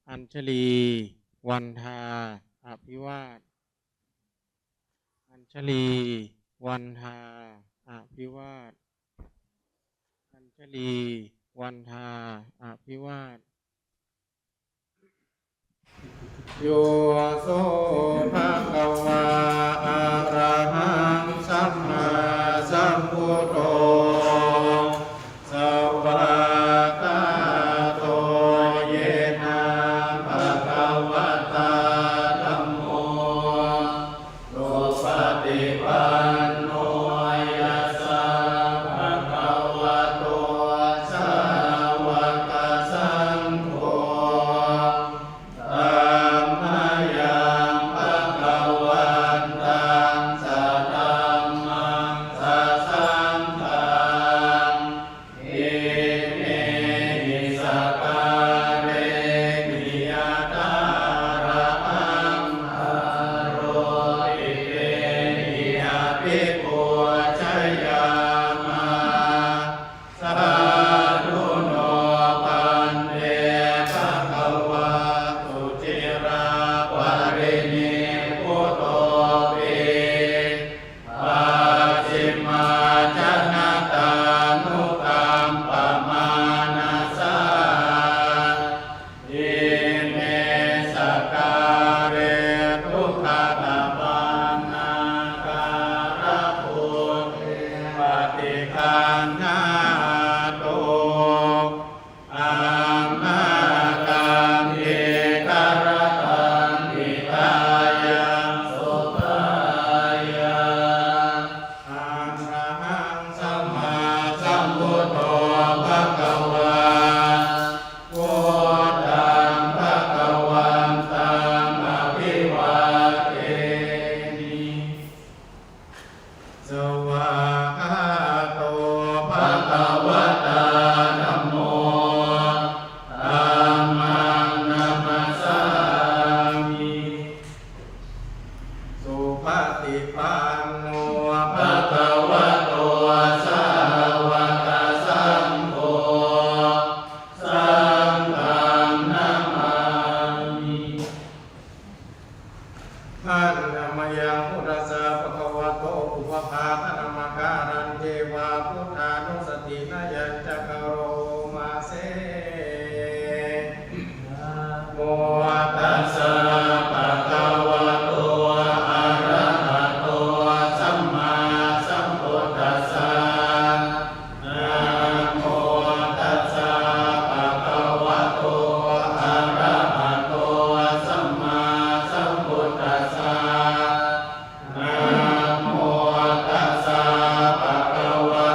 อัญชลีวันทาอภิวาทอัญชลีวันทาอภิวาทอัญชลีวันทาอภิวาทโยโสภะคะวะอะระหังสัมมาสัมพุทโธสวากขาโตเยนะภะคะวะตาธัมโมสุปฏิปันโนยัสสะภะคะวะโตสาวกสังโฆธัมมายังภะคะวันตังสัทธัมมังสัสสังฆังอิเมหิสการะมิยตาระอัมหาโรอิเตหิอภิปุชยามะสาธุโนปันเตภะคะวะตุจิราวาริณิพุทโธปิปัจฉิมาชนะตานุกัมปมานัสสะอิเมสการะทุกขตปันนาการะปุถิปฏิคันหาโตอามาตังเอกรตังอิตายังสุปายาอะระหังสัมมาสัมพุทโธภะคะวะพุทธังภะคะวันตังอภิวาเทมิสวากขาโตภะคะวะตาธัมโมธัมมังนัมมัสสามิสุปฏิปันโนภะคะวะโตสาวกสังโฆสังฆังนามามิ ขันธมยังพุทธัสสะภะคะวะโตอุปภาคณมการันเทวาพุทธานุสตินายัญจะกโรมาเสนะโมตัสสะภะคะวะโตอะระหะโตสัมมาสัมพุทธัสสะนะโมตัสสะภะคะวะโตอะระหะโตสัมมาสัมพุทธัสสะนะโมตัสสะภะคะวะ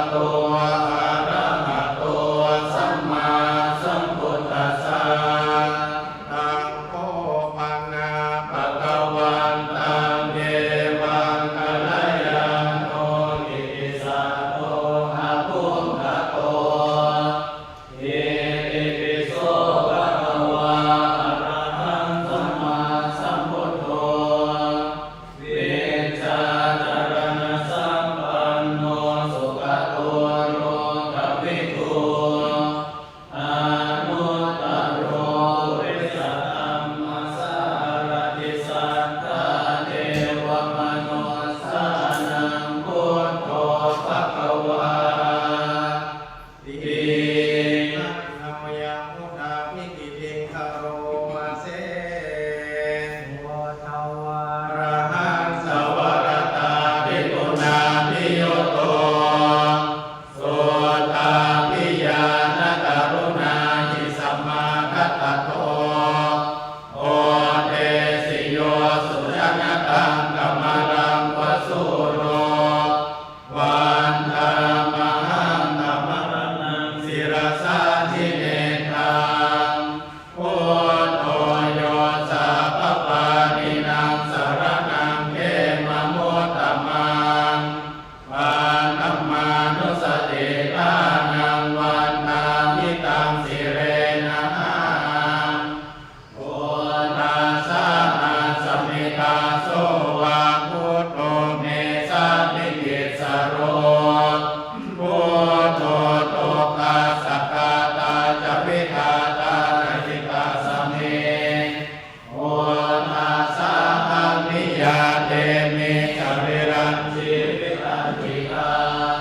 สริรังชีวิตันติกัง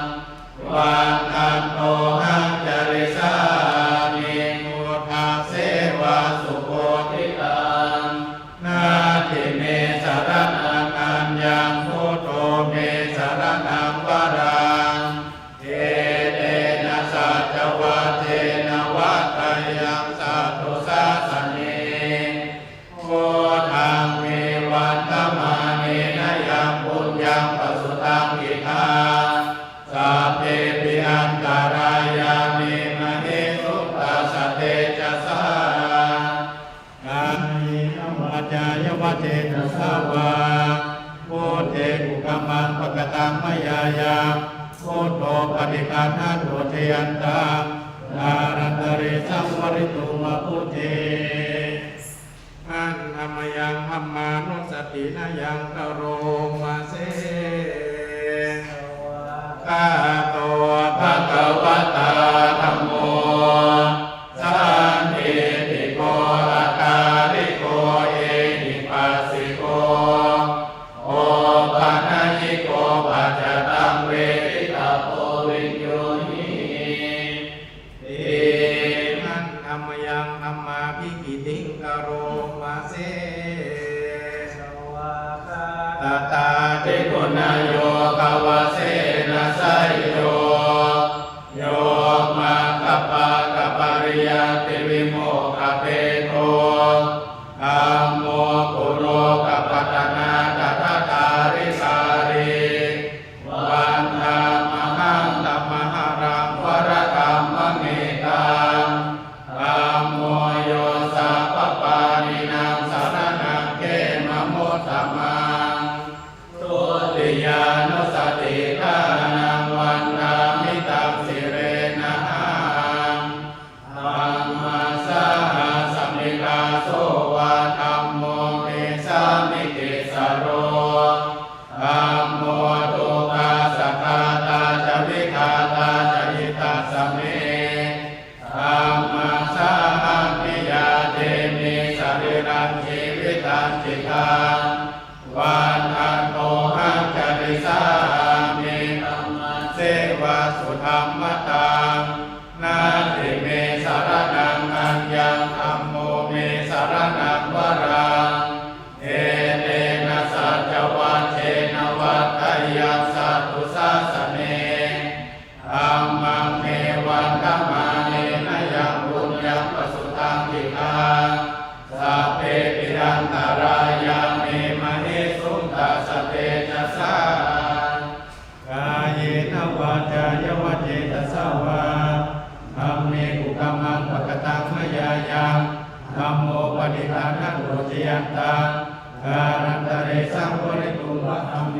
วันตันโตหังจริสามิมุทาเสวะสุโคติตังนาทิเมสรณังอัญญังพุทโธเมสรณังวรังเอเตนะสัจวัตเทนะวัตตยังสัตตุสาสเนโคทังเมวันตมาเนนะยังปุญญังปสุตังอิทังสัพเพปิอันตรายามิมเหสุตตัสสะเตจะสากายินวัจจายวัจเจนะสาวาพุทเทกุกัมมังปะกตังมยายาพุทโธปฏิคันหันโตเทยันตาการันตเรสัมวริตุมะพุทเทอันธรรมยังธรรมานุสตินายังกโรมาเสกาโตภะคะวะตาธัมโมสันติติโกอาการิโกเอหิปัสสิโกโอปะนะยิโกปัจจตังเวทิตาโพวิญโยหิตินันธรรมยังธรรมาภิกิติงกโรมาเสตตาติกุณโยกวะเสนะไสโยโยมาคัปปะกัปปริยติวิโมกขเปโตธัมโมปุโรกัปปตนากัตตาริสาริวันธามหังตัมมหารังวรกัมมะเมตังธัมโมโยสัพพปานินังสารนังเขมะมุตตมังทุติยานุสติทานังวันนามิตังสิเรนะหังธัมมาสหสมิกาโสวะธัมโมเมสามิติสโรธัมโมตุกาสกาตาจวิคาตาจหิตาสเมธัมมาสหังมิยาเตมิสริรังชีวิตันติกังวันอันโตหังจริสามิธัมมาเสวะสุธรรมตังนาทิเมสรณังอัญญังธัมโมเมสรณังวรังเอเตนะสัจวัตเทนะวัตตยังสัตตุสาสเนธัมมังเมวันตมาเนนะยังปุญญังปสุตังอิทังสัพเพปิอันตรายามิมเหสุตตัสสะเตจะสากายนวาจายวะเจตสาวาธัมเมกุกัมมังปะกตังมยายาธัมโมปฏิคันหันโตเทยันตาการันตเรสัมวริตุมะธัมเม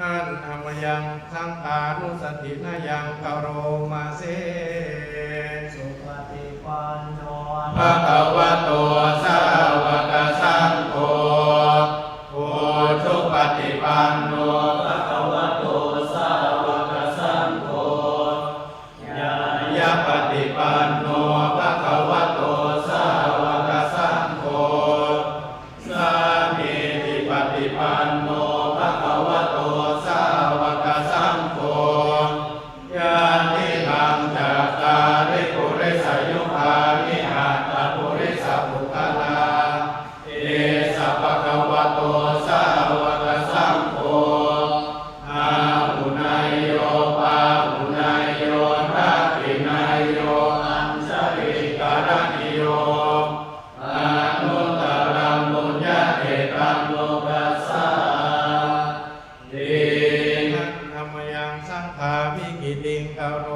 อันธรรมยังสังขานุสตินายังกโรมาเสสุปฏิปันโนภะคะวะโตสาวกสังโฆพุทธุปฏิปันโนภะคะวะโตสาวกสังโฆญาณปฏิปันโนภะคะวะโตสาวกสังโฆสามีติปฏิปันโนภะคะวะโตสาวกสังโฆญาณิทังจัตตาริปุริสยุคามิหัตถปุริสปุคลาเอสะภะคะวะโตสาวกสังโฆอาหุนายโยปาหุนายโยทักขินายโยอัญชลิการณิโยอนุตตรังบุญญาเอตังโลกัสสาตินันธรรมยังสังฆาภิกิติงกโร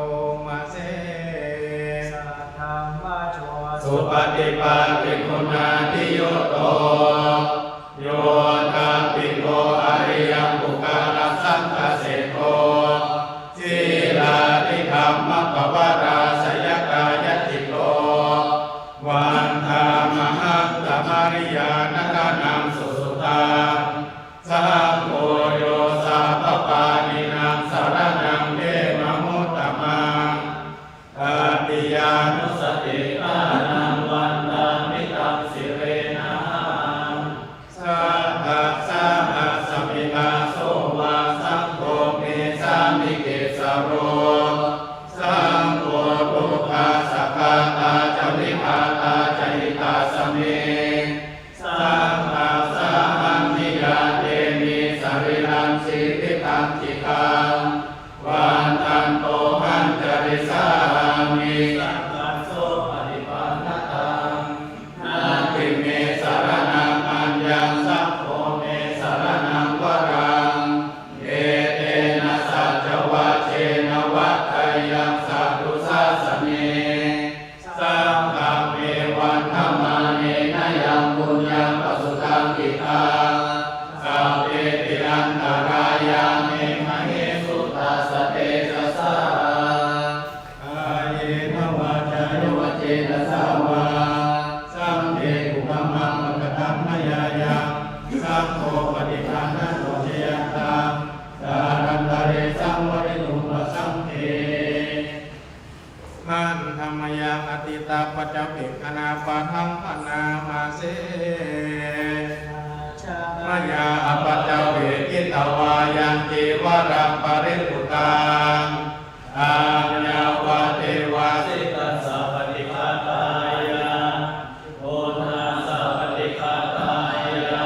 มาเสสัทธัมมาโชสุปฏิปันติคุณาทิโยโตโยธาปิโกอริยปุคลสังฆเสโกสีลาธิธรรมปวาราสยกายติโกวันธามหังตมาริยานักนังสุสุตังสังโฆโยสัพพปานินังสารนังเทมะมุตตมังตติยานุสติอานังวันนามิตังสิเรนะหังสัท รังปริปุตังอัญญาวะเทวาสิตัสสะปฏิฆาตายะโอนาสะปฏิฆาตายะ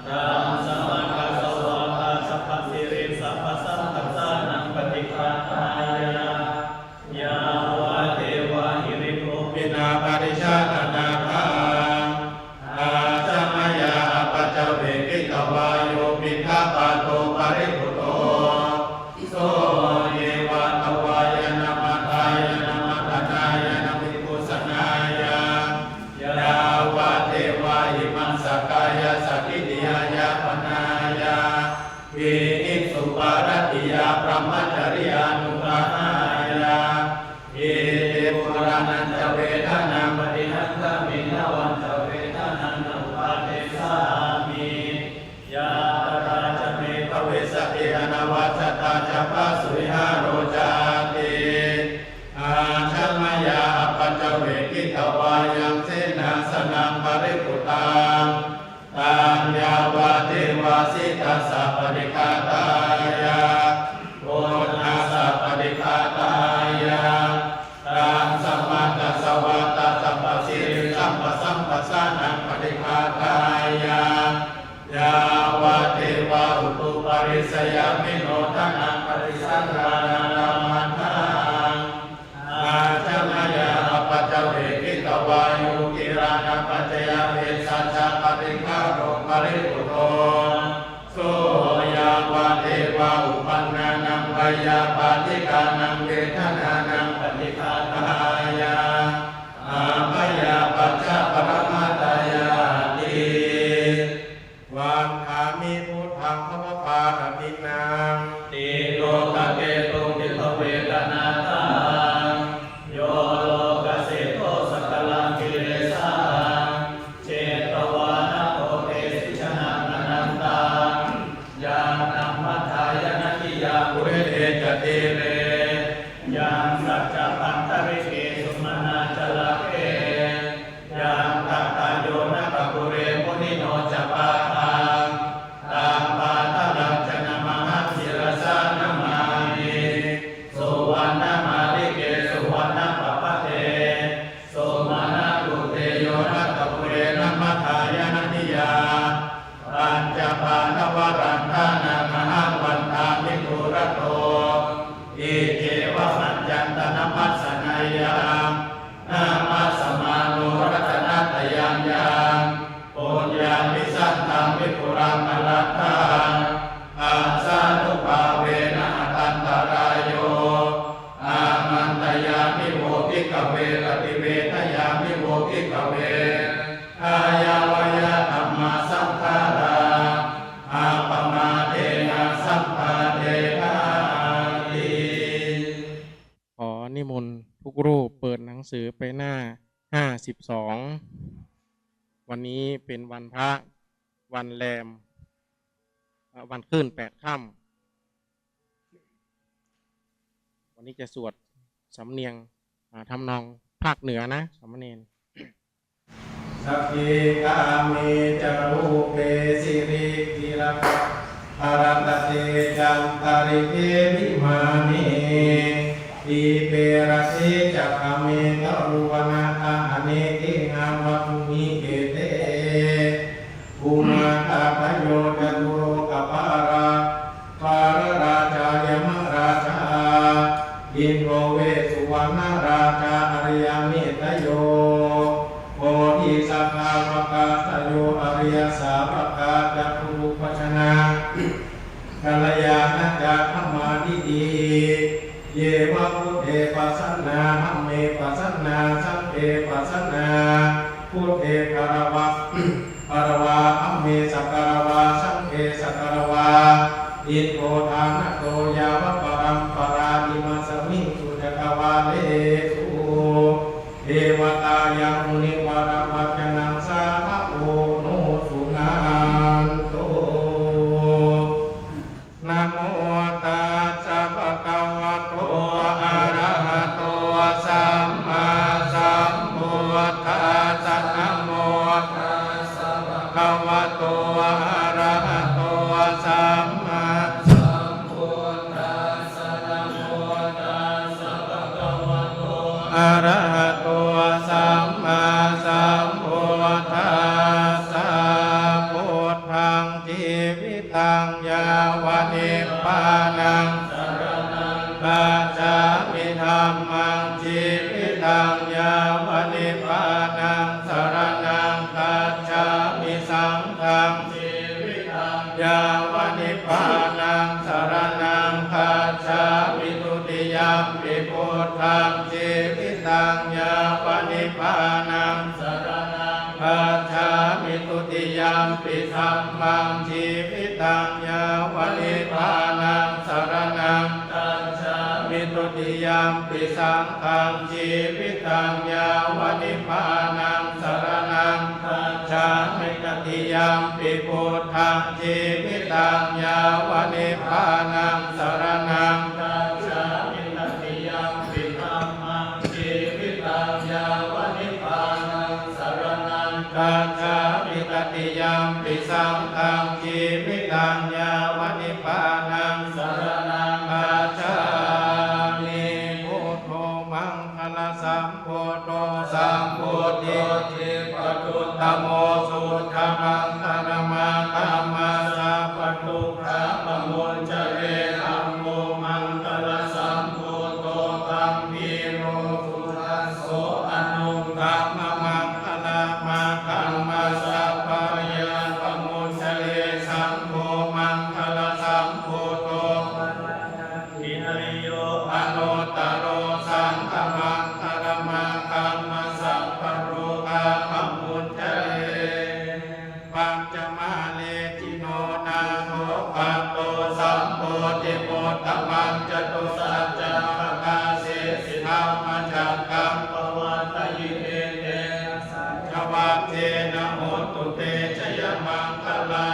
ธัมสมังคัสสวะตาสัพพสิริสัพพสังคัสสานังปฏิฆาตายะยาวะเทวะหิริโภปินาปริชาตนาคังอาจามยาปัจจเวกิตวายโยปิฆาปะโตปริปุโตโสเยวะตวายนะมัทายนะมัทนายนะวิปุสนายายาวะเทวะหิมังสกายะสกิติยายะปนายาวิอิสุปารติยาพรหมจริยานุภายาเยปุรานันจเวทนาปฏิหังคมินวันจเวทนานุปาเทสามิยาตราจเมภเวสติอนวัชตาจัปปสุวิหาโรจาติอาชัมมยาปัจจเวกิตวายังเสนาสนังปริปุตังตัญญาวะเทวาสิตัสสะปฏิฆาตายะโอนาสะปฏิฆาตายะตังสัมมาตัสสะวะตาสัพพสิริสัมปสัมปสานังปฏิฆาตายะยาวะเทวะอุตุปริสยามิโนทนังปริสังรานังธัมมังอาจามยาปัจจเวกิตวายุกิรานะปัจจยเวสัจจะปฏิฆาโรปริปุโตโสยาวะเทวะอุปันนานังพยาปาติกานังเวทนานังปฏิฆาตายะอาภยาปัจจปรมาตายาติวันอามิพุทธังภวปาตตินังติโลกเกตุติภเวทนาตังโยโลกเสโตสักกลังกิเลสาเจตวานะโอเทสิชนะอนันตังยานัมมัทธายนะทิยาปุเรเตจติเรยังสัจจะปันตริเกสุมนาจละเกยังตัตตโยนะปะปุเรมุนิโนจะปาทังตามปาตลังจนะมหัสสิรสานามานิสุวรรณมาลิเกสุวรรณปปะเทโสมานะตุเตโยนะปะปุเรนะมัทธายนะทิยาปัญจปานวรันทานามหาวันทามิตุระโตอิเกวะมัจจันตนะมัสสนัยยังนามัสสมานุรัตนะตยังยังปุญญาภิสันตังวิปุรังอรัตถังอาสานุภาเวนะตันตรายโยอามันตยามิโวกิกเวรติเวทยามิโวกิกเวอายาวายะธัมมาสังขาราอาปมาเทนะสัมปาเทนะติ ขอนิมนต์ทุกรูปเปิดหนังสือไปหน้า52วันนี้เป็นวันพระวันแรมวันขึ้น8 ค่ำวันนี้จะสวดสำเนียงทำนองภาคเหนือนะสามเณร สัพพิกาเมจารูเปสิริกิรภภารตเตจันตาริเกวิมานิทีเปรเสจักขเมตรุวนาคาอเนกิงามวัตุมิเกเตภูมาตาพโยจตุโรกปาราปารราชายมราชาอินโทเวสุวรรณราชาอริยเมตโยโพธิสัพพะมกาตโยอริยสาวกาจักขุปัชนากัลยาณจักขมาดิดีเยวะพุทเทปัสสนาหัมเมปัสสนาสัพเพปัสสนาพุทเทกรวะกรวาหัมเมสักกรวาสัพเพสักกรวาอิโตทานะโตยาวะปรัมปราดิมัสมิงสุจักวาเลสุเทวตายังมุนิวรวัจนังสาภโอโนสุนันโตนะโมตัสสะภะคะวะโตอะระหะโตสัมมาสัมพุทธัสสะนะโมตัสสะภะคะวะโตอะระหะโตสัมมาสัมพุท ตังยาวนิพพานังสรณังคัจฉามิธัมมังชีวิตังยาวนิพพานังสรณังคัจฉามิสังฆังชีวิตังยาวนิพพานังสรณังคัจฉามิทุติยัมปิพุทธังชีวิตังยาวนิพพานังสรณังคัจฉามิทุติยัมปิธัมมังชีวิตังยาวนิพพานังสรณังคัจฉามิทุติยัมปิสังฆังชีวิตังยาวนิพพานังสรณังคัจฉามิตติยัมปิพุทธังชีวิตังยาวนิพพานังสรณังคัจฉามิตติยัมปิธัมมังชีวิตังยาวนิพพานังสรณังคัจฉามิตติยัมปิสังฆังชีวิตังยาวนิพพานังสรณังคัจฉามิพุทโธมังคลสัมโพธสัมโพธิจิปัจจุตโมสุขมังคารมาคัมมาสัพพทุกขะปะมุญจเรธัมโมมังคลสัมโพธธัมมีโรสุทัสโสอนุธัมมังคลามาคัมมาสัพพยาปะมุญจเรสัมโพมังคลสัมโพธวินัยโยอนุตตโรสังฆมังคลมาคัมมาสัพพโรกาปะมุญจเรปัญจมาเลจิโนนาโทปัตโตสัมโพธิโมตตมังจตุสัจจะปะกาเสสิธรรมจักกังปวัตตยิเตเตสัจวัตเทนะโหตุเตชยมังคลั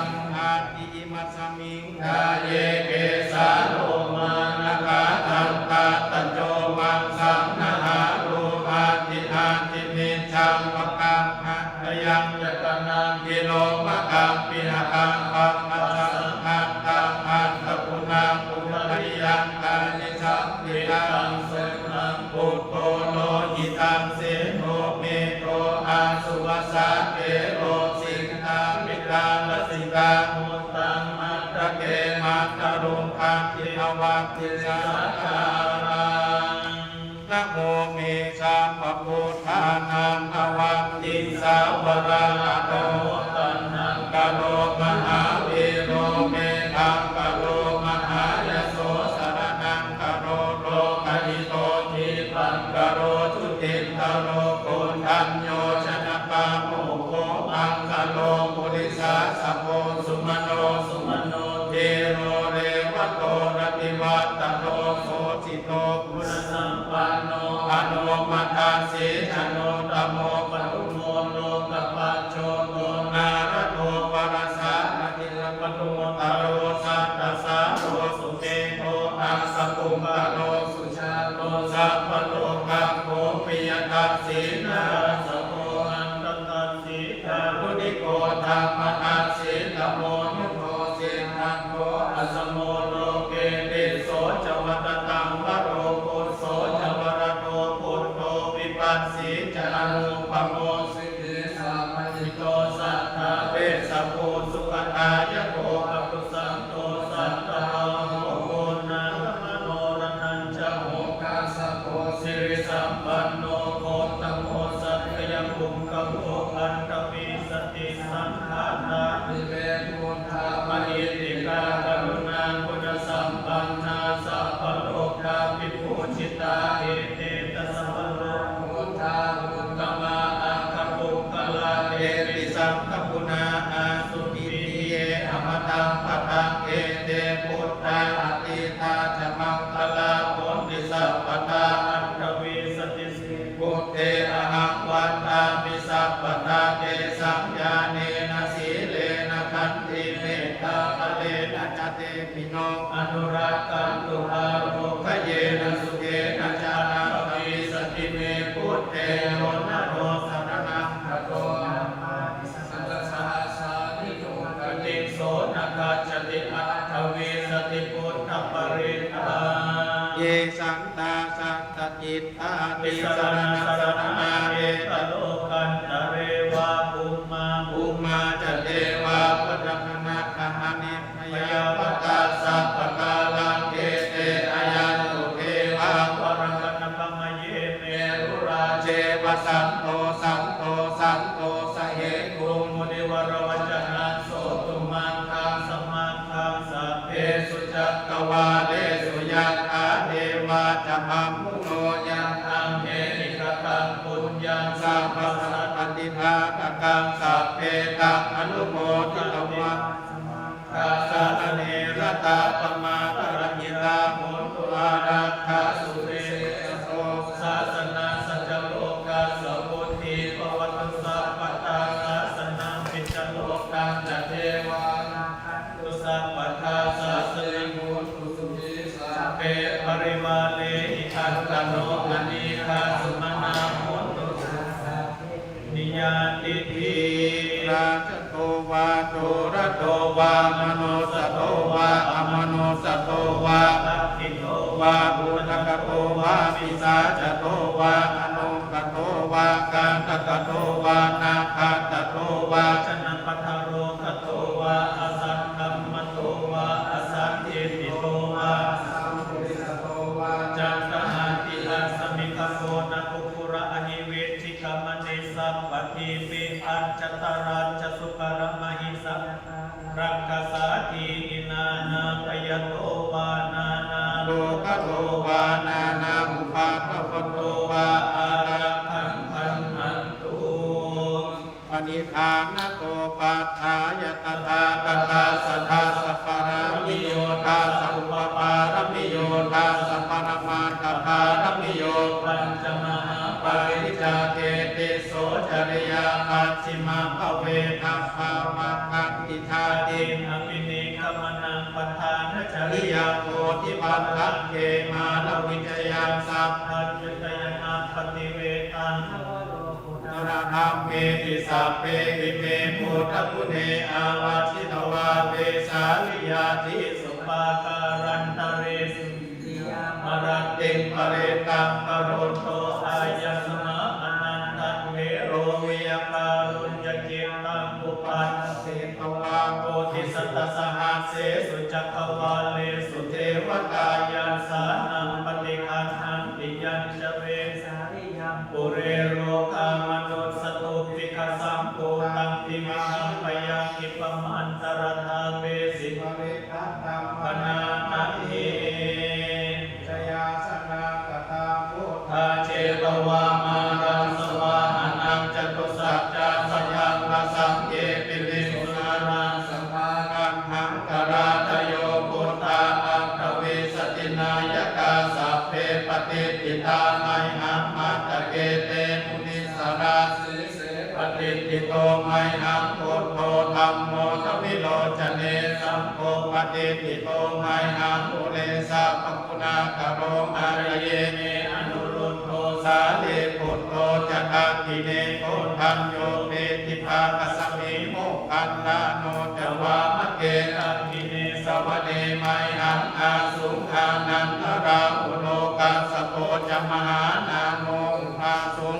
งอาทิมัสสมิงกาเยเกสาโลมานะกาทันตาตัจโจมังสังนะหารูปาติอาตินิจังปะกังหะยังยตนังกิโลมะกังปิหะกังปัมมะสังฆังตังอัตตะปุนังปุปริยังกานิสัมปิตังสุนังปุตโตโลหิตังเสโนเมโตอาสุวัสสะเกโลสิงหามิกาลสิกามุตตังมัตตะเกมัตตะรุงคังทิภวัตติสาคารังนะโมเมสัมปะพุทธานังอวัตติสาวราโตตันนังกะโลมหาวิโรเมธังกะโลมหายโสสรณังกะโลโลกหิโตทิปังกะโลทุติตะโลกุณฑัญโยชนะปะโมโคอังกะโลปุริสาสะโพสุมโนสุมโนเทโรเรวะโตระติวัตตโนโสสิโตปุณสัมปันโนอโนมัตตาสีชโนตโมปตุโมโลกปัจโชโตนารโตวรสานาทิลปตุโมตโรสัตตสาโรสุเตโตอาสปุมะโนสุชาโตสัพพโลกังโภปิยตัสสีนาสโพอันตตัสสีตาพุติโกธรรมตัสสีตโมนุโทสิทังโตอัสโมโลเกติโสจวัตตังวโรปุโสจวรโตปุตโตวิปัสสีจานุปโมสิริสัมมิโตสัทธาเวสสภูสุขตายโกภคุสันโตสัตตะโมโกนังมโนรทัญจโมกาสโกสิริสัมปันโนโคตโมสัตยภูมิกโภอันตปิสติสังขานาติเวพุทธามหิติกากรุณาคุณสัมปันนาสัพพโลกาภิปุจิตาเอเตตัสสะโลพุทธาพุทธมาอาคปุกขลาเอปิสัมขปุนาอาสุติเยอมตังปะทังเอเตพุทธาอติตาจะมังคลาโพธิสัพพตาอัตถวีสติสิพุทเตอะหังวันตามิสัพพตาเตสัมญาเนนะสีเลนะขันติเมตตาภเลนะจเตปิโนอนุรักขันตุอาโรคเยนะสุเกนะจานาภิสติเมพุทเตโรนะโรสรณังคโตนะมาทิสังฆสหสานิโยกติโสนะกัจจติอัตถวีสติพุทธปริตาเยสันตาสัตตจิตตาติสรณะสรณะเอตโลกันตะเรวะภูมาภูมาจะเทวะปัจจคณะคหานิ พยาปตาสัพพกาลังเกเตอายันตุเทวะวรังกนปมเยเมรุราเจวสันโตสันโตสันโตสเหกุมุนิวรวัจนะโสตุมันทังสมันทังสัพเพสุจักกวาเลสุยักขาเทวาจะพัมมุโนยังอังเอหิกตังปุญญังสัพพสัพปฏิภาคกังสัพเพตังอนุโมทิตวะกาสะเนรตาปมาปรัญญิตาโหตุอารักขาสุเรโสศาสนาสัจโลกาสมุทิปวัตสัพพตาศาสนาปิจโลกังจะเทวาตุสัพพทาสาสลิมุตุสุจิสัพเพปริวาเลหิอัตตโนอนิคาสุมาณาโหตุนิยาติทีราชโตวาโตระโตวามโนสโตวาอมโนสโตวาตัพพิโตวาอุทกโตวาปิสาจโตวาอนุกโตวากันตกโตวานาคาตโตวาชนะปัทโรคโตวาอสังคัมมโตวาอสังเทติโตวาสัมปุริสโตวาจันทหันติอัสมิคโกนะภุปุระอหิเวทิกามเนสัพปฏิปิอัจจตรัญจสุปรมหิสังรักขสาทีอินานาปยโตวานานาโลกโตวานานาอุปาทวโตวาอารักขังพันหันตุปณิธานโตปัฏฐายตถาคตาสัทธาสัพพารมิโยทาสัพพปารมิโยทาสัพพารมาคาารมิโยปัญจมหาปริจาเกติโสจริยาปัจฉิมาภเวทัพพามัคคันติธาตินอภินิกมนังปทานจริยาโพธิปัฏฐะเกมาลวิจยังสัพพัญญตยนาปฏิเวตังนรธรรมเมติสัพเพวิเมพุทธพุเนอาวาชิตวาเวสาลิยาทิสุปาการันตเรสุมรัตติงปเรตังกโรโตอายัสมะอนันตังเวโรวิยการุญญเกตังอุปันเสตวาโกธิสัตตสหัสเสสุจักขวาเลสุเทวตายันสานังปฏิคันหันติยัญชเวสาริยังปุเรโรคามนุสตุปิกสัมโพตังติมิชังปยังกิปมันตรธาเวสิภเวทัตตังพนานาเอชยาสนากตาพุทธาเจตวามารังสวาหานังจตุสัจจาสยังระสังเกปิลิสุนารังสัมภารังหังกราตโยพุทธาอัคขเวสตินายกาสัพเพปฏิปิตาไมหัมมัตตเกเตมุนิสราสิเสปฏิปิโตไมหัมพุทโธธัมโมทวิโลจเนสัมโฆปฏิปิโตไมหัมปุเรสะภคุณากโรมารเยเมอนุรุตโตสาเลปุตโตจักขังกิเนโกธัมโยเปติภาคสมิโมคันลาโนจวามะเกตังกิเนสวเนไมหังอาสุขานันทราอุโลกัสสโตจมหานาโนภาสุง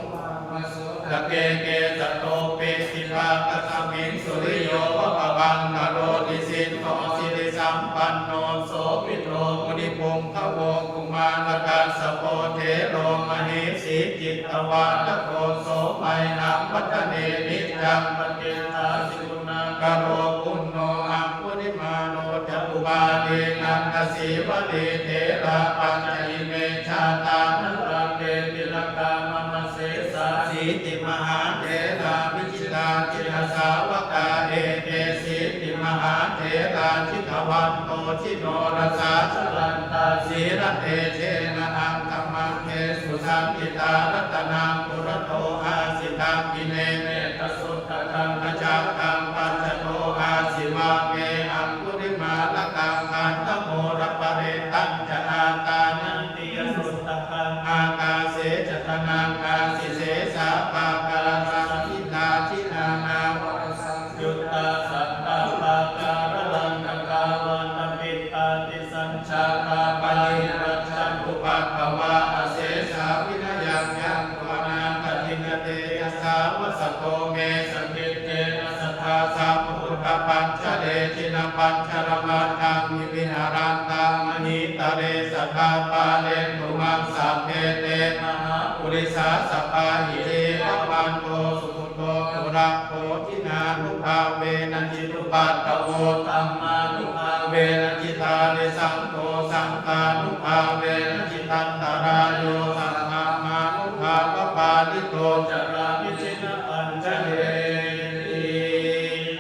ตะเกเกจโตเปติภาคสมิงสุริโยปปวังนโรดิสินโนสิริสัมปันโนโสปิโตมุนิพงขโวกุมารกัสสโพเทโรมหิสีจิตตวาตโกโสไมหังวัฒเนนิจังปฏิทาสิกุณากโรปุณโนอัมพุริมาโนจัตุบาเดนันทสีวะเลเทระปัญจอิเมชาตานันรังเดติลกามมเสสาสีติมหาเถราวิจิตาจิรสาวกาเอเตสีติมหาเถราชิตวันโตชิโนรสาชลันตาสีระเตเชนะอังธรรมังเทสุสังกิตารัตนังปุระโตอาสิตังกิเนเมตสุตตังขจักขังปัจจโตอาสิวะเมอังคุริมาลกังคันตโมรปเรตังจะอาตานันติยสุตตังอากาเสจตนังอาสิเสสาปาการังทิตาทินานาวรสังยุตตาสัตตาปาการังกังกาวันตปิตาติสัญชาตาปะลิรัจจันตุปัปภวะอเสสาวินยังยังตุอนังกติกเตยสาวสโตเมสังเกเตนะสัทธาสัมพุทธปัญจเดชินปัญ ญชรมัตถังวิวิหารันตังมหิตะเรสทาปาเลตุมังสัพเพเตมหาปุริสาสปาหิเรปปันโตสุขุโตปุระโพธินานุภาเวนัจิตุปัตตโวธัมมานุภาเวนัจิตาเนสังโฆสังฆานุภาเวนัจิตันตรายโยสังฆามานุภาปปาลิโตจรามิจินปัญจเร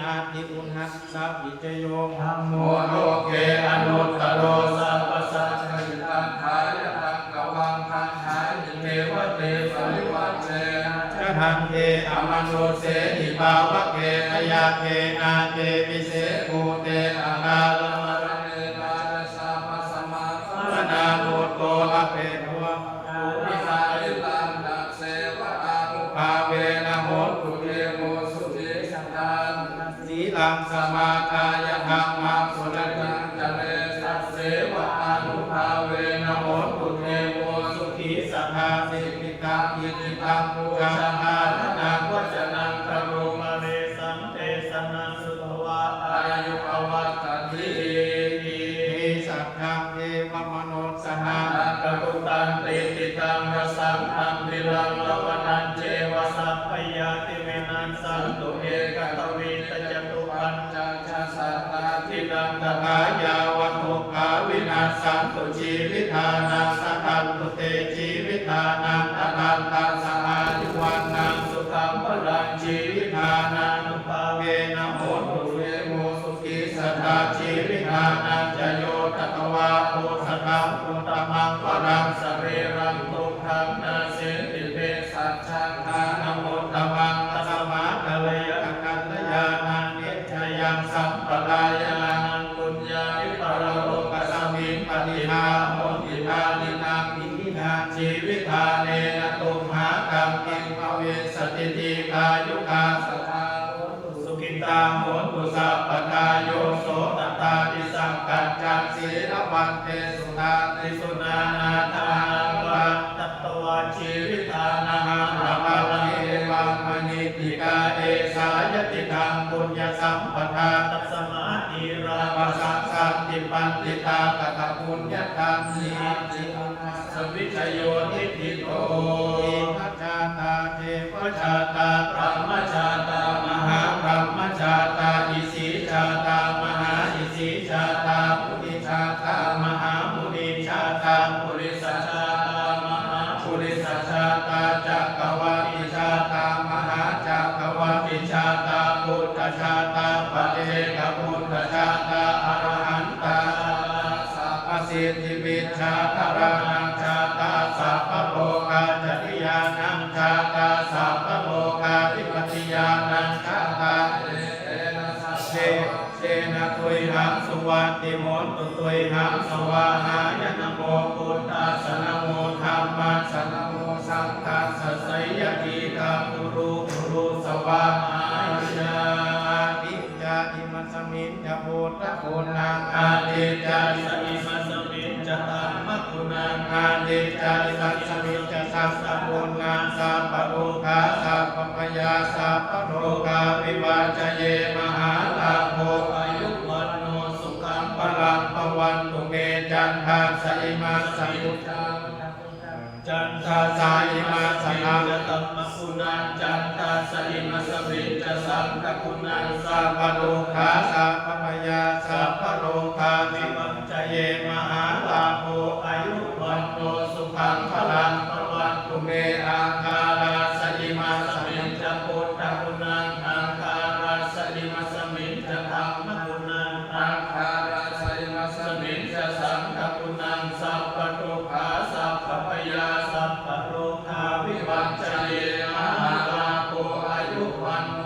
อาทิอุนัสสะวิจโยธัมโมโลเกอนุตตโรสัพพสัจจิตังขายตังกวังคันหายเทวเตปริวัตเชจะทันเทอมโนเสหิภาวะเกขยาเกนาเกวิเศภูเตอาคาลมรเนนาสัพพสมาสนาโมโตอะเปโนวิหาริตังดักเสวะอานุภาเวนะโหตุเตโมสุติสัตตังสีลังสมาทายธรรมังสุรจังจะเรสัสเสวะอานุภาเวนะโหตุเตโมสุขีสัทธาสิกิตังยิติตังปุจจาหานังวัจนังกโรมาเรสันเตสนังสุตวะอายุอวัตติสัทธังเอวมโนสหากตุตังเตติตังรสังอัมริลังลวนันเจวสัพพยาติเมนันสันตุเอกตวิตจตุปัญจชาสัตตาทิดังตถายาวัตถุภาวินาสันตุชีวิธานังสัตันตุเตชีวิธานังอนันตังสหายุวันนังสุขังพลังชีวิธานังนุภาเวนะโหตุเวโมสุขีสัทธาชีวิธานังจโยตตวาโพสตังปุตตมังปรังสเรรังทุกขังนาเสติเปสัจฉังทานโมตตมังตัสมากัลยากัลยานังเนชยังสัมปรายานังปุญญาวิปรโลกสมิงปฏิหาโหติภาลินังอิทินาชีวิธาเนนะตุมหากังกิงภเวสติติกายุกาสทาสุขิตาโหตุสัพพทาโยโสตตาติสังกัจจังสีรวันเตสุตาติสุนานาทาวัตตตวาชีวิธานาหาภาลังเอวังมณิติกาเอสายติทังปุญญสัมปทาตัสมาธิราภสังสันติปันติตากตปุญญตังนิจิสวิชโยนิธิโตอิมัจจาตาเทวชาตาพรหมชาตามหาพรหมชาตาอิสีชาตามหาอิสีชาตามุนิชาตามหามุนิชาตาปุริสชาตามหาปุริสชาตาจักรวาติชาตามหาจักรวาติชาตาพุทธชาตาปเจกพุทธชาตาอรหันตาสัพพสิทธิวิชาตารานังชาตาสัพพโลกาจริยานังชาตาสัพพโลกาธิปติยานังชาตาเชนะตุยหังสุวัติโมตุตุยหังสวาหายนะโมพุทธัสสะนะโมธัมมัสสะนะโมสังฆัสสะไสยติกาปุรุสวาหายาติจาอิมัสสมิงจะพุทธคุณังอาติจาอิมัสสมิงจะธัมมคุณังอาติจาอิมัสสมิงจะสัพพคุณังสัพพโลกาสัพพยาสัพพโลกาวิวัจเยมหาลาโภอายุวันโนสุขังพลังภวันตุเมจันทาสอิมาสังยุตตังจันทาสาอิมาสังฆตัมมคุณังจันทาสอิมาสมิจสังฆคุณังสัพพโลกาสัพพยาสัพพโลกาวิวัจเยมหาลาโภอายุวันโนสุขังพลังภวันตุเมอาคาราสอิมาสมิจพุทธคุณังอาคาราสอิมาสมิจธัมมคุณังอาคาราสอิมาสมิจสังฆคุณังสัพพทุกขาสัพพยาสัพพโลกาวิวัจเยมหาลาโภอายุวันโน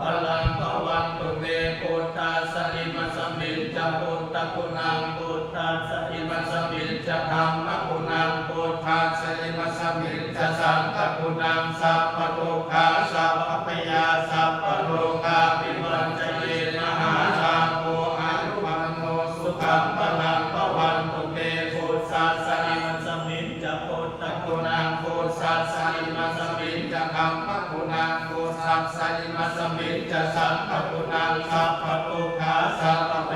พลังภวันตุเมพุทธัสสะอิมัสสมิจพุทธคุณังพุทธัสสะอิมัสสมิจธัมมคุณังพุทธัสสะอิมัสสมิจสังฆคุณังสัพพทุกขาสัพพยาสัพพโลกาวิวัจเยมหาลาโภอายุวันโนสุขังพลังภวันตุเมพุทธัสสะอิมัสสมิจพุทธคุณังพุทธัสสะอิมัสสมิจธัมมคุณังพุทธัสสะอิมัสสมิจสังฆคุณังสัพพทุกขาสัพพ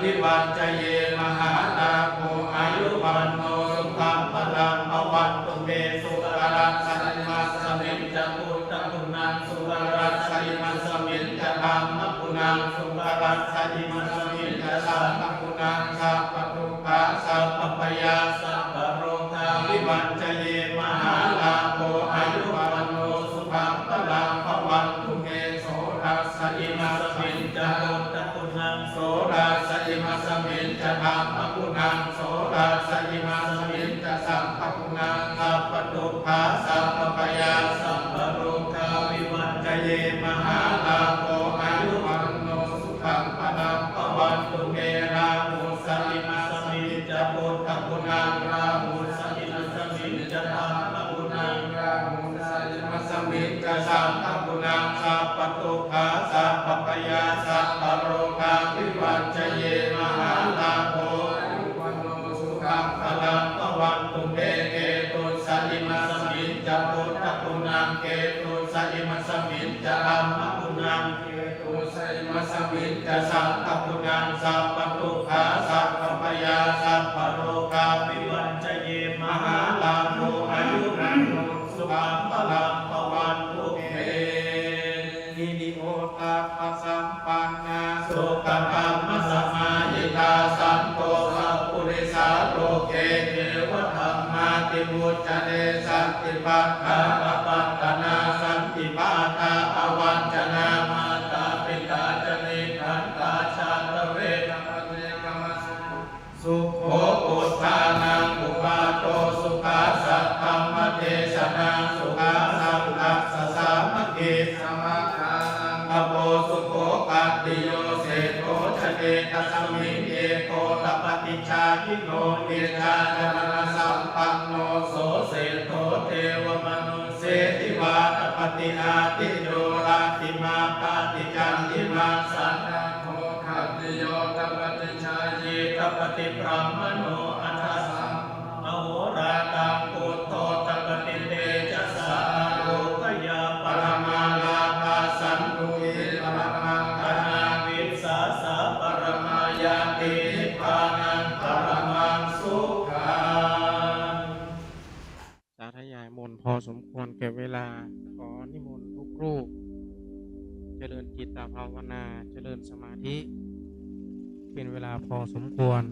วิวัจเจเยมหาลาโภอายุวันโนสุขังพลังภวันตุเมสุขรัสสริมัสสมิจจพุทธคุณังสุขรัสสริมัสสมิจจธรรมคุณังสุขรัสสริมัสสมิจจสังฆคุณังสัพพทุกขาสัพพพยาสัพพโรคาวิวัจเจเยมหาลาโภอายุวันโนสุขังพลังภวันตุเมโสรัสสริมัสสมิจจพุทธคุณังโสรัสสริมัสสมิจจธรรมคุณังโสรัสสริมัสสมิจจสังฆคุณังสัพพทุกขาสัพพพยาสัพพโรคาวิวัจเจเยมหาลาโภอายุวันโนสุขังพลังภวันตุเมราหุสริมัสสมิจจพุทธคุณังราหุสริมัสสมิจจธรรมคุณังราหุสริมัสสมิจจสังฆคุณังสัพพทุกขาสัพพพยาสัพพโรคาวิวัจเจเยมหาลาโภอายุวันโนสุขังพลังภวันตุเมเกตุสริมัสสมิจจพุทธคุณังเกตุสริมัสสมิจจธรรมคุณังเกตุสริมัสสมิจจสังฆคุณังสัพพทุกขาสัพพพยาสัพพโรคาวิวัจเจเยมหาลาโภอายุวันโนสุขังพลังภวันตุเมหิริโอตปัสสัมปันนาสุขคัมมัสสมายิตาสันโตสัพพุริสาโลเกเทวธัมมาติมุจจเนสันติปัฏฐาปัตตนาสันติปาตาอวัจจนามาตาปิตาจนิขันตาชาตเวทมเนกมัสสุโขอุทานังอุปาโตสุขาสัทธัมมเทศนาสุขาสังฆัสสะสามัคคีสมาทานังอโภสุโขกัตติโยเสโทชเนตัสมิงเอโกตปฏิชาทิโนเนชาจรณสัมปันโนโสเสโทเทวมนุเสติวาตปฏิอาติโยราติมาปาติจันติมาสันนาโคขัตติโยตปฏิชาเยตปฏิพรหมโนอัฏฐสัมมโหราตังพุทโธตปฏิเตจัสสะโลกยาปรมาลาภาสันตุเอปรมังคณาวิสาสะปรมายาตินิพพานังปรมังสุขังสาธยายมนต์พอสมควรแก่เวลาขอนิมนต์ทุกรูปเจริญจิตตภาวนาเจริญสมาธิเป็นเวลาพอสมควร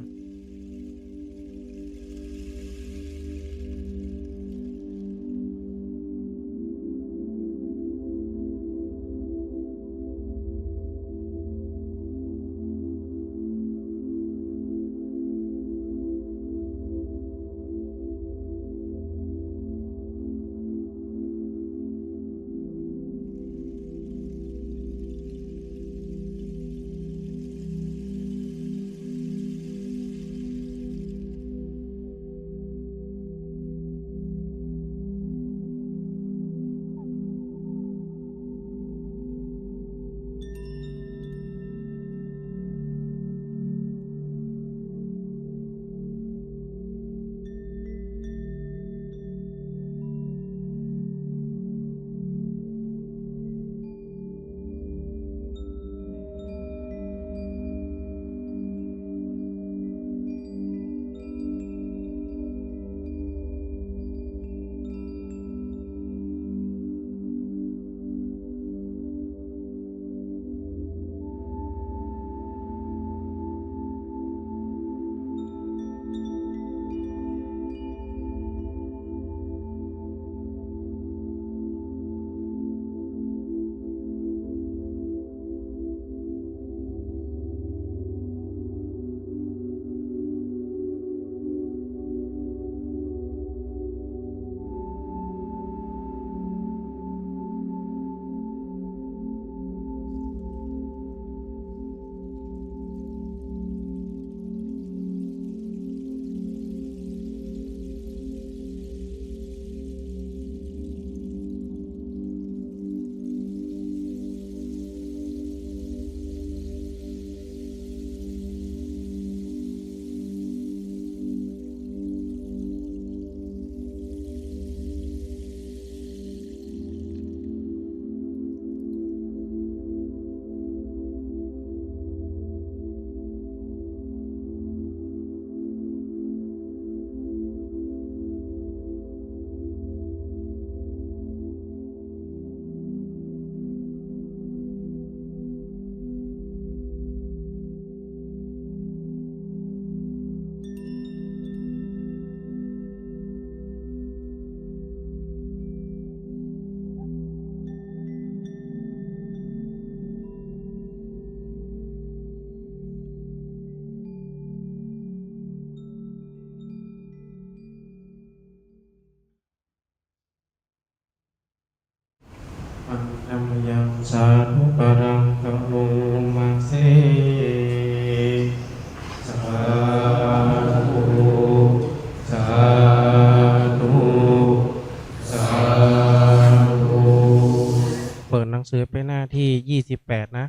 สือไปหน้าที่28นะ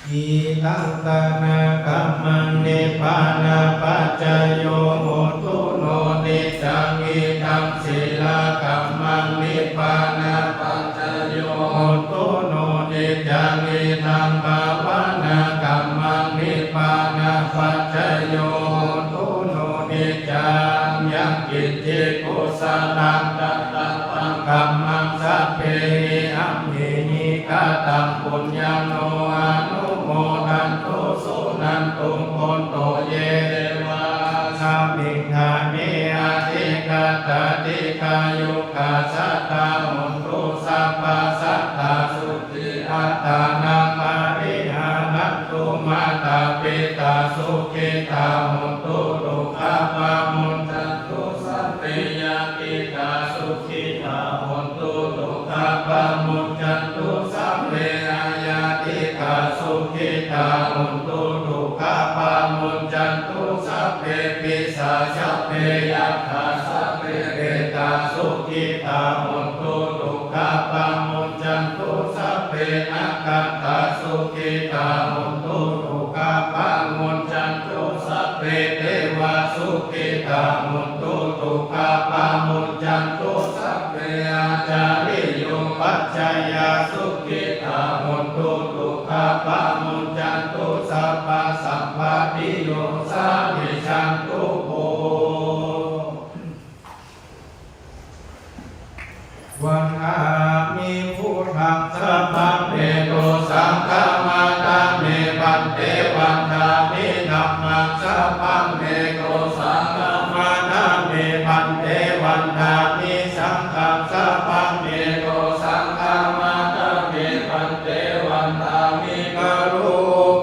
อิทังตนาคัมมังนิพพานาปัจจโยโหตุโนนิจังอิทังศีลคัมมังนิพพานาปัจจโยโหตุโนนิจังอิทังภาวนาคัมมังนิพพานาปัจจโยโหตุโนนิจังยังกิจจิกุสลังตัตตังคัมมังสัพเพหิอัมหินิกาตังปุญญโนอนุโมทันตุสุนันตุโมโตเยเดวะสัมมิทามิอาทิกาตติกายุกาสัตตาหุนตุสัพพะสัตตาสุติอัตตานังมาริหานัตตุมาตาปิตาสุขิตาหุนตุตุขะปะมุนตันตุสัพเพยติตาสุขิตาหุนตุตุขะปะมุนตันตุสัพเพยติตาสุขิตาหุนตุตุขะปะมุนตันตุสัพเพปิสาสัพเพยัคฆาสัพเพเรตาสุขิตาหุนตุตุขะปะมุนตันตุสัพเพนักขัตตาสุขิตาหุนตุตุขะปะมุนตันตุสัพเพเทวาสุขิตาหุนตุตุขะปะมุนตันตุสัพเพอาจาริโยปัจจยาสุขิตาหุนตุตุขะปะมุนตันตุสัพพะสัพพะติโยสามิชันตุโภวันอามิพุทธังสัพพังเมโตสังฆมาตาเมปันเตวันทามิธัมมังสัพพังเมโตสังฆมาตาเมปันเตวันทามิสังฆังสัพพังเมโตสังฆมาตาเมปันเตวันทามิกรู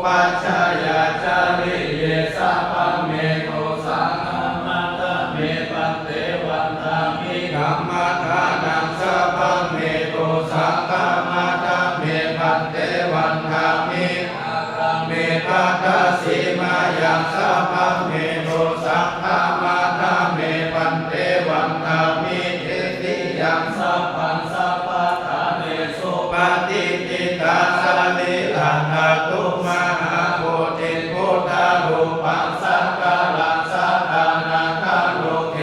ปัจจยาจาริเยสัพพังเมโตสังฆมาตาเมปันเตวันทามิธัมมัทานังสัพพังเมโตสังฆมาตาเมปันเตวันทามิอาราเมตัสสะสีมายังสัพพังเมโตสังฆมาตาเมปันเตวันทามิเทติยังสัพพังสัพพะทาเนสุปฏิติตาสลิลันทตุมหาโพธิพุทธารูปังสักการังสัตตานาคาโลเก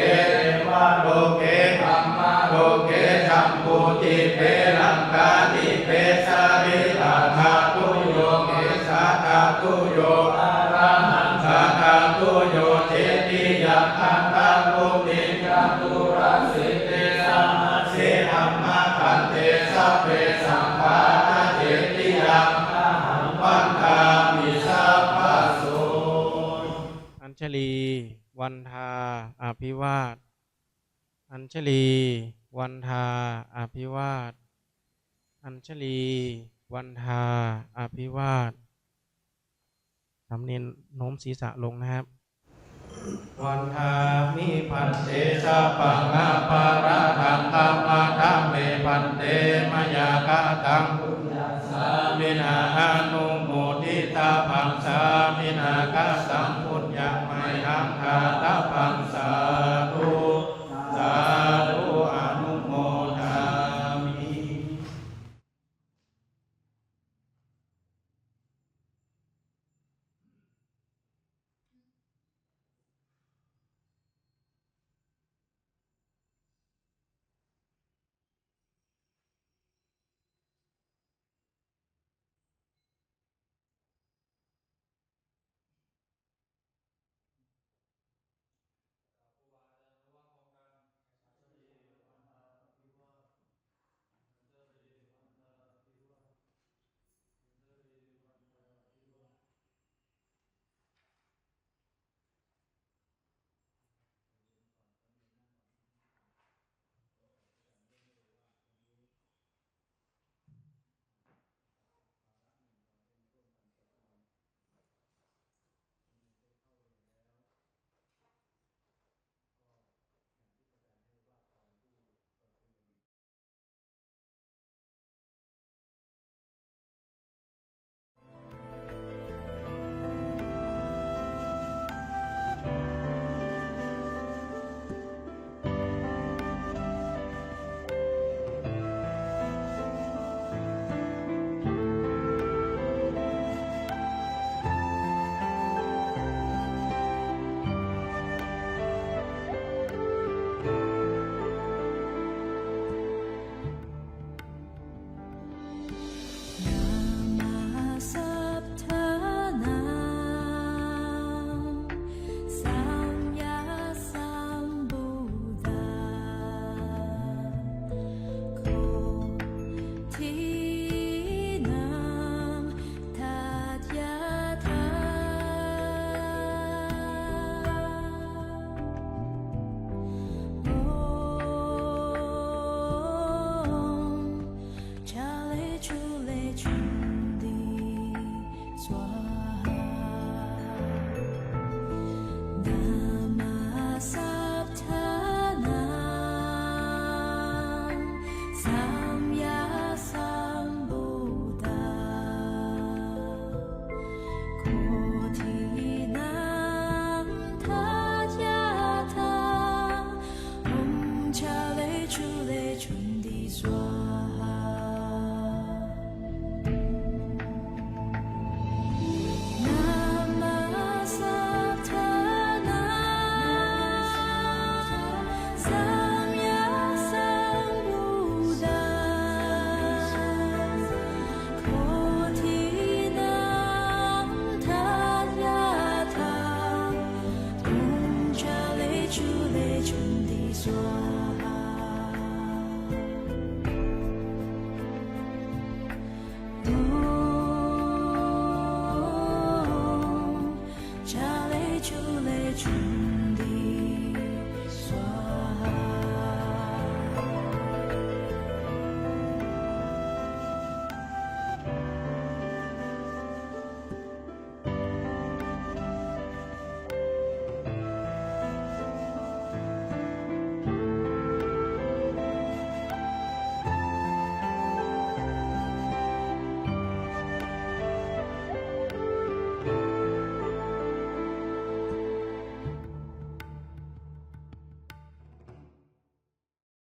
วะโลเกธัมมาโลเกจัมปุติเปรังกาติเปสาริลันทตุโยเกสาตาตุโยอะระหังสาตาตุโยเทติยังอันตังมุติกัตุรัสสิเตสัมมาเสธัมมาคันเตสัพเพสังฆาเจติยังอะหังวันทามิสัพพะโสอัญชลีวันทาอภิวาทอัญชลีวันทาอภิวาทอัญชลีวันทาอภิวาทสำเนียงโน้มศีรษะลงนะครับวันทามิพันเตชะปังอาปาระหังธัมมาธัมเมพันเตมยากะตังปุญญาสามินาอนุโมทิตาพังสามินากะตังปุญญาไมหังคาตาพังสาธุสาธุอนุโมทามิ主